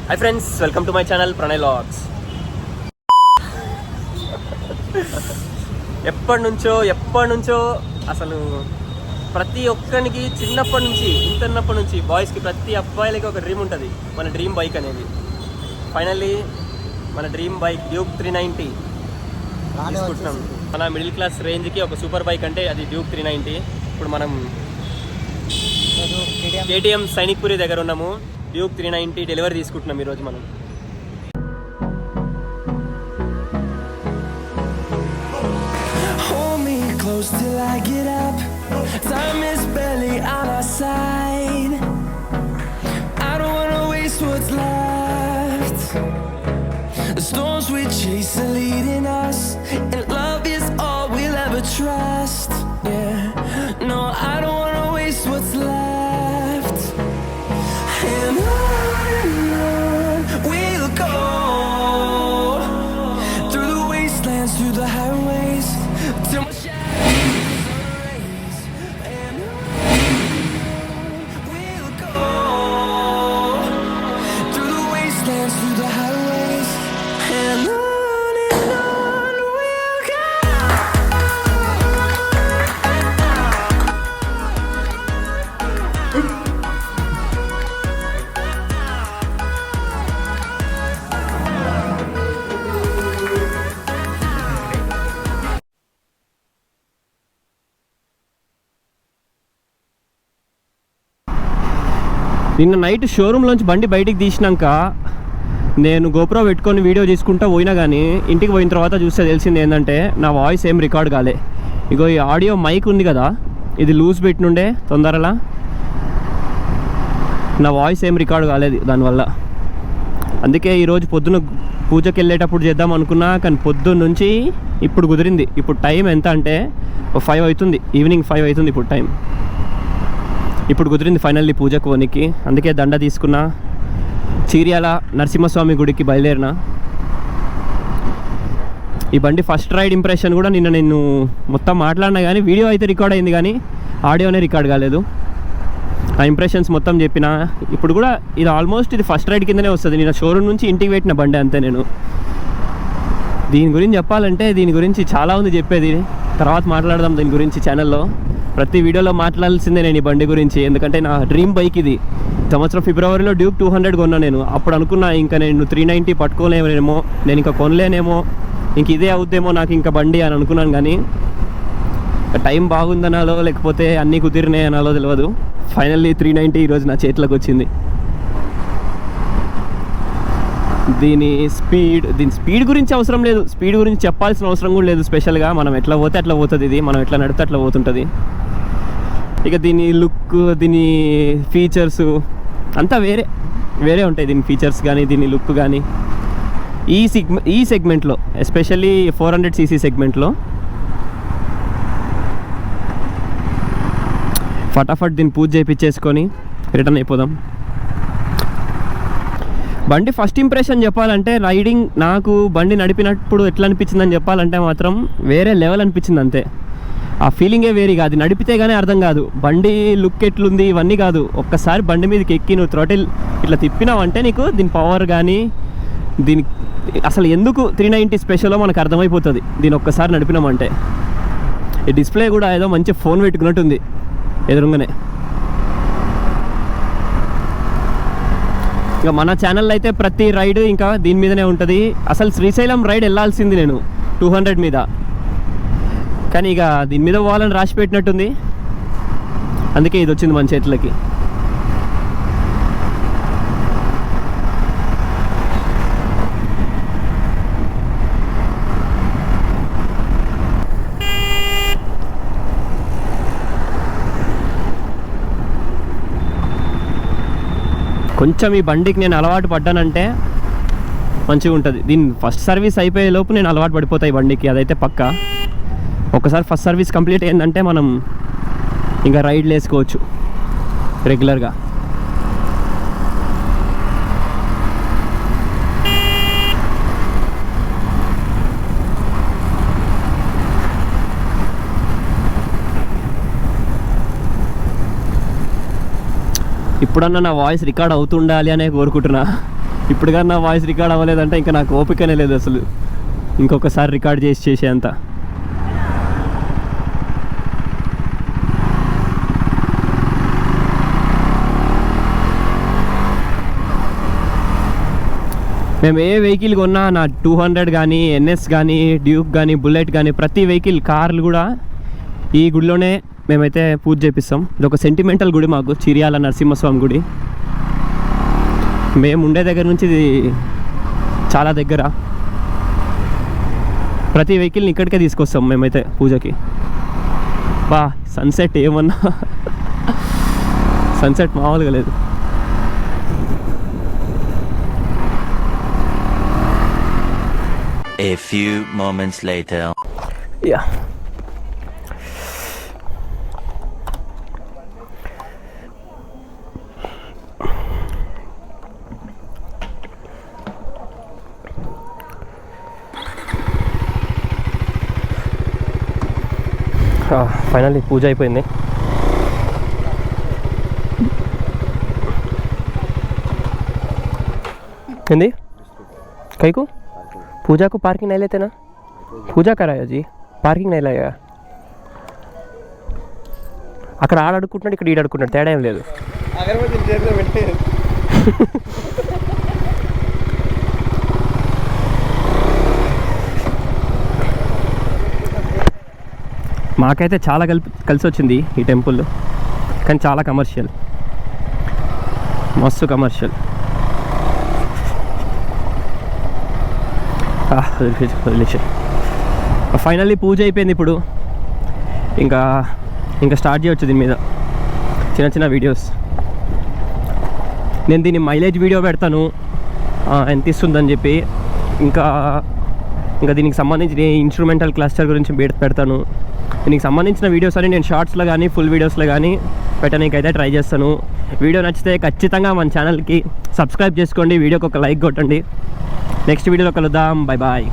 Hi friends, welcome to my channel Pranay vlogs. ఎప్పటి నుంచో అసలు ప్రతి ఒక్కరికి చిన్నప్పటి నుంచి ఇంతన్నప్పటి నుంచి బాయ్స్కి ప్రతి అబ్బాయిలకి ఒక డ్రీమ్ ఉంటుంది, మన డ్రీమ్ బైక్ అనేది. ఫైనల్లీ మన డ్రీమ్ బైక్ డ్యూక్ 390 తీసుకుంటున్నాం. మన మిడిల్ క్లాస్ రేంజ్కి ఒక సూపర్ బైక్ అంటే అది డ్యూక్ 390. ఇప్పుడు మనం KTM సైనిక్పురి దగ్గర ఉన్నాము. డ్యూక్ 390 డెలివరీ తీసుకుంటున్నాం ఈరోజు మనం. Close till I get up. Time is barely on our side. I don't wanna waste what's left. The storms we chase are leading us, and love is all we'll ever trust. Yeah, no, I don't wanna waste what's left. And on we'll go, through the wastelands, through the highways, till my నిన్న night షోరూంలోంచి బండి బయటికి తీసినాక నేను GoPro పెట్టుకొని video తీసుకుంటా పోయినా కానీ ఇంటికి పోయిన తర్వాత చూస్తే తెలిసింది ఏంటంటే నా వాయిస్ ఏం రికార్డ్ కాలే. ఇగో ఈ ఆడియో మైక్ ఉంది కదా, ఇది లూజ్ పెట్టినుండే తొందరలా, నా వాయిస్ ఏం రికార్డ్ కాలేదు దానివల్ల. అందుకే ఈరోజు పొద్దున పూజకి వెళ్ళేటప్పుడు చేద్దాం అనుకున్నా, కానీ పొద్దున్న నుంచి ఇప్పుడు కుదిరింది. ఇప్పుడు టైం ఎంత అంటే 5 అవుతుంది, ఈవినింగ్ 5 అవుతుంది ఇప్పుడు టైం. ఇప్పుడు కుదిరింది ఫైనల్లీ పూజకు పోనీకి. అందుకే దండ తీసుకున్నా, చీర్యాల నరసింహస్వామి గుడికి బయలుదేరిన. ఈ బండి ఫస్ట్ రైడ్ ఇంప్రెషన్ కూడా నిన్న నేను మొత్తం మాట్లాడినా కానీ వీడియో అయితే రికార్డ్ అయింది కానీ ఆడియోనే రికార్డ్ కాలేదు. ఆ ఇంప్రెషన్స్ మొత్తం చెప్పిన. ఇప్పుడు కూడా ఇది ఆల్మోస్ట్ ఇది ఫస్ట్ రైడ్ కిందనే వస్తుంది. నేను షోరూమ్ నుంచి ఇంటికి పెట్టిన బండి అంతే. నేను దీని గురించి చెప్పాలంటే దీని గురించి చాలా ఉంది చెప్పేది, తర్వాత మాట్లాడదాం దీని గురించి. ఛానల్లో ప్రతి వీడియోలో మాట్లాడాల్సిందే నేను ఈ బండి గురించి, ఎందుకంటే నా డ్రీమ్ బైక్ ఇది. సంవత్సరం ఫిబ్రవరిలో డ్యూక్ 200 కొన్నా నేను. అప్పుడు అనుకున్నా ఇంకా నేను 390 పట్టుకోలేమేమో, నేను ఇంకా కొనలేనేమో, ఇంక ఇదే అవుద్దేమో నాకు ఇంకా బండి అని అనుకున్నాను. కానీ టైం బాగుందనాలో లేకపోతే అన్నీ కుదిరినాయి అనాలో తెలియదు. ఫైనల్లీ 390 ఈరోజు నా చేతిలోకి వచ్చింది. దీని స్పీడ్ గురించి అవసరం లేదు, స్పీడ్ గురించి చెప్పాల్సిన అవసరం కూడా లేదు. స్పెషల్గా మనం ఎట్లా పోతే అట్లా పోతుంది ఇది, మనం ఎట్లా నడితే అట్లా పోతుంటుంది. ఇక దీని లుక్, దీని ఫీచర్స్ అంతా వేరే ఉంటాయి. దీని ఫీచర్స్ కానీ దీని లుక్ కానీ ఈ సెగ్మెంట్లో ఎస్పెషల్లీ 400cc సెగ్మెంట్లో ఫటాఫట్ దీన్ని పూజ చేయించేసుకొని రిటర్న్ అయిపోదాం. బండి ఫస్ట్ ఇంప్రెషన్ చెప్పాలంటే, రైడింగ్ నాకు బండి నడిపినప్పుడు ఎట్లా అనిపించిందని చెప్పాలంటే మాత్రం వేరే లెవెల్ అనిపించింది అంతే. ఆ ఫీలింగే వేరే కాదు, నడిపితే కానీ అర్థం కాదు. బండి లుక్ ఎట్లుంది ఇవన్నీ కాదు, ఒక్కసారి బండి మీదకి ఎక్కి నువ్వు థ్రోటిల్ ఇట్లా తిప్పినావంటే నీకు దీని పవర్ కానీ దీని అసలు ఎందుకు 390 స్పెషల్లో మనకు అర్థమైపోతుంది దీని ఒక్కసారి నడిపినామంటే. ఈ డిస్ప్లే కూడా ఏదో మంచి ఫోన్ పెట్టుకున్నట్టుంది ఎదురుగానే. ఇంకా మన ఛానల్ అయితే ప్రతి రైడ్ ఇంకా దీని మీదనే ఉంటుంది. అసలు శ్రీశైలం రైడ్ వెళ్ళాల్సింది నేను 200 మీద, కానీ ఇక దీని మీద పోవాలని రాసి పెట్టినట్టుంది. అందుకే ఇది వచ్చింది మన చేతులకి. కొంచెం ఈ బండికి నేను అలవాటు పడ్డానంటే మంచిగా ఉంటుంది. దీని ఫస్ట్ సర్వీస్ అయిపోయే లోపు నేను అలవాటు పడిపోతాయి బండికి, అదైతే పక్కా. ఒకసారి ఫస్ట్ సర్వీస్ కంప్లీట్ అయిందంటే మనం ఇంకా రైడ్లు వేసుకోవచ్చు రెగ్యులర్గా. ఇప్పుడన్నా నా వాయిస్ రికార్డ్ అవుతుండాలి అనే కోరుకుంటున్నా. ఇప్పుడు కానీ నా వాయిస్ రికార్డ్ అవ్వలేదంటే ఇంకా నాకు ఓపికనే లేదు అసలు ఇంకొకసారి రికార్డ్ చేసేంత. మేము ఏ వెహికల్ కొన్నా నా 200 కానీ ఎన్ఎస్ కానీ డ్యూక్ కానీ బుల్లెట్ కానీ ప్రతి వెహికల్ కార్లు కూడా ఈ గుడిలోనే మేమైతే పూజ చేపిస్తాం. ఇది ఒక సెంటిమెంటల్ గుడి మాకు, చిర్యాల నరసింహస్వామి గుడి. మేము ఉండే దగ్గర నుంచి ఇది చాలా దగ్గర. ప్రతి వెహికల్ని ఇక్కడికే తీసుకొస్తాం మేమైతే పూజకి. బా సన్సెట్ ఏమన్నా సన్సెట్ మామూలుగా లేదు. A few moments later. Yeah. Finally puja అయిపోయింది. ఏంది కైకు पूजा को पार्किंग नहीं लेते ना? पूजा कराया जी, పార్కింగ్ नहीं लाया. అక్కడ ఆడ అడుక్కుంటున్నాడు, ఇక్కడ ఈడ అడుక్కుంటాడు, తేడా ఏం లేదు. మాకైతే చాలా కలిసి వచ్చింది ఈ టెంపుల్, కానీ చాలా కమర్షియల్, మస్తు కమర్షియల్. ఫైనల్లీ పూజ అయిపోయింది. ఇప్పుడు ఇంకా స్టార్ట్ చేయవచ్చు దీని మీద చిన్న చిన్న వీడియోస్. నేను దీన్ని మైలేజ్ వీడియో పెడతాను ఎంత ఇస్తుందని చెప్పి. ఇంకా దీనికి సంబంధించిన ఇన్స్ట్రుమెంటల్ క్లస్టర్ గురించి పెడతాను. దీనికి సంబంధించిన వీడియోస్ అని నేను షార్ట్స్లో కానీ ఫుల్ వీడియోస్లో కానీ పెట్టడానికైతే ట్రై చేస్తాను. వీడియో నచ్చితే ఖచ్చితంగా మన ఛానల్కి సబ్స్క్రైబ్ చేసుకోండి, వీడియోకి ఒక లైక్ కొట్టండి. నెక్స్ట్ వీడియోలో కలుద్దాం. Bye bye.